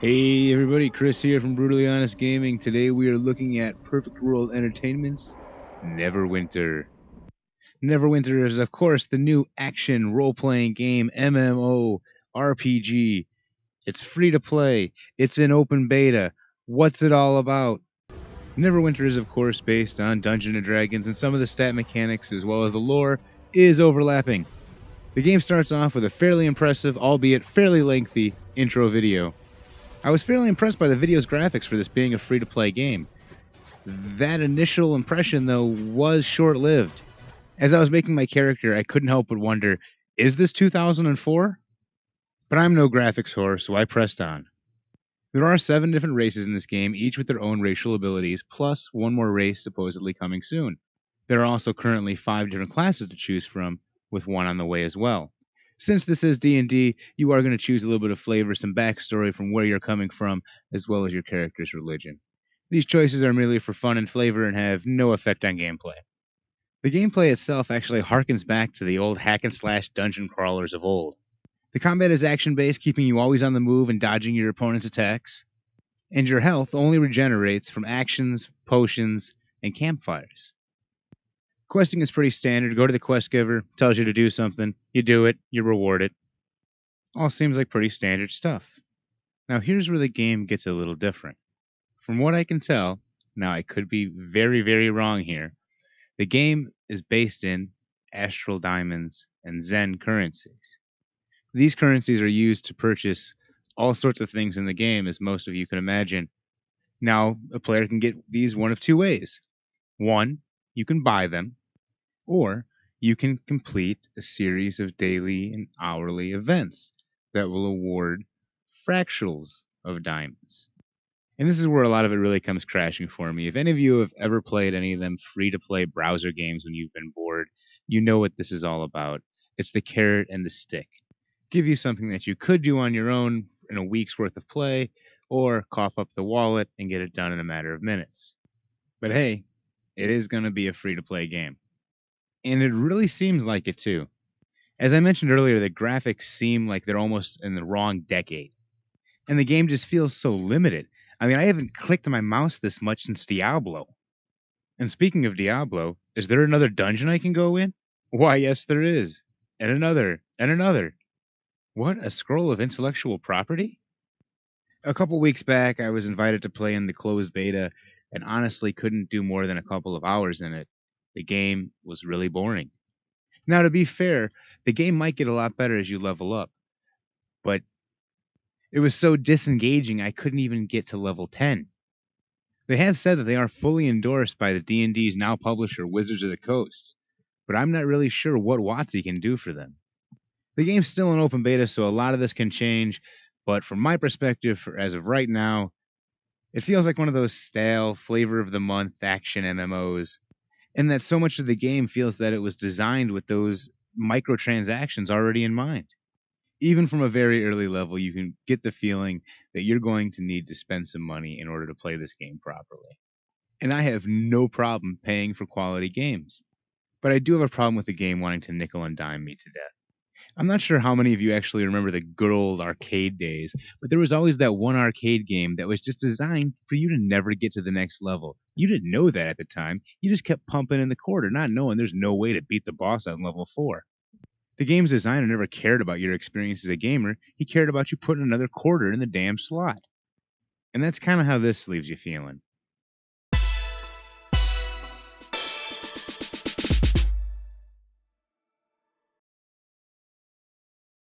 Hey everybody, Chris here from Brutally Honest Gaming. Today we are looking at Perfect World Entertainment's Neverwinter. Neverwinter is of course the new action role-playing game MMO RPG. It's free to play. It's in open beta. What's it all about? Neverwinter is of course based on Dungeons & Dragons, and some of the stat mechanics as well as the lore is overlapping. The game starts off with a fairly impressive, albeit fairly lengthy, intro video. I was fairly impressed by the video's graphics for this being a free-to-play game. That initial impression, though, was short-lived. As I was making my character, I couldn't help but wonder, is this 2004? But I'm no graphics whore, so I pressed on. There are 7 different races in this game, each with their own racial abilities, plus one more race supposedly coming soon. There are also currently 5 different classes to choose from, with one on the way as well. Since this is D&D, you are going to choose a little bit of flavor, some backstory from where you're coming from, as well as your character's religion. These choices are merely for fun and flavor and have no effect on gameplay. The gameplay itself actually harkens back to the old hack-and-slash dungeon crawlers of old. The combat is action-based, keeping you always on the move and dodging your opponent's attacks. And your health only regenerates from actions, potions, and campfires. Questing is pretty standard. Go to the quest giver, tells you to do something, you do it, you're rewarded. All seems like pretty standard stuff. Now here's where the game gets a little different. From what I can tell, now I could be very, very wrong here, the game is based in astral diamonds and Zen currencies. These currencies are used to purchase all sorts of things in the game, as most of you can imagine. Now, a player can get these one of 2 ways. One, you can buy them, or you can complete a series of daily and hourly events that will award fractals of diamonds. And this is where a lot of it really comes crashing for me. If any of you have ever played any of them free-to-play browser games when you've been bored, you know what this is all about. It's the carrot and the stick. Give you something that you could do on your own in a week's worth of play, or cough up the wallet and get it done in a matter of minutes. But hey, it is going to be a free-to-play game. And it really seems like it too. As I mentioned earlier, the graphics seem like they're almost in the wrong decade. And the game just feels so limited. I mean, I haven't clicked my mouse this much since Diablo. And speaking of Diablo, is there another dungeon I can go in? Why, yes, there is. And another, and another. What, a scroll of intellectual property? A couple weeks back, I was invited to play in the closed beta, and honestly couldn't do more than a couple of hours in it. The game was really boring. Now, to be fair, the game might get a lot better as you level up, but it was so disengaging I couldn't even get to level 10. They have said that they are fully endorsed by the D&D's now publisher Wizards of the Coast, but I'm not really sure what WotC can do for them. The game's still in open beta, so a lot of this can change, but from my perspective, as of right now, it feels like one of those stale, flavor-of-the-month action MMOs, and that so much of the game feels that it was designed with those microtransactions already in mind. Even from a very early level, you can get the feeling that you're going to need to spend some money in order to play this game properly. And I have no problem paying for quality games. But I do have a problem with the game wanting to nickel and dime me to death. I'm not sure how many of you actually remember the good old arcade days, but there was always that one arcade game that was just designed for you to never get to the next level. You didn't know that at the time. You just kept pumping in the quarter, not knowing there's no way to beat the boss on level 4. The game's designer never cared about your experience as a gamer. He cared about you putting another quarter in the damn slot. And that's kind of how this leaves you feeling.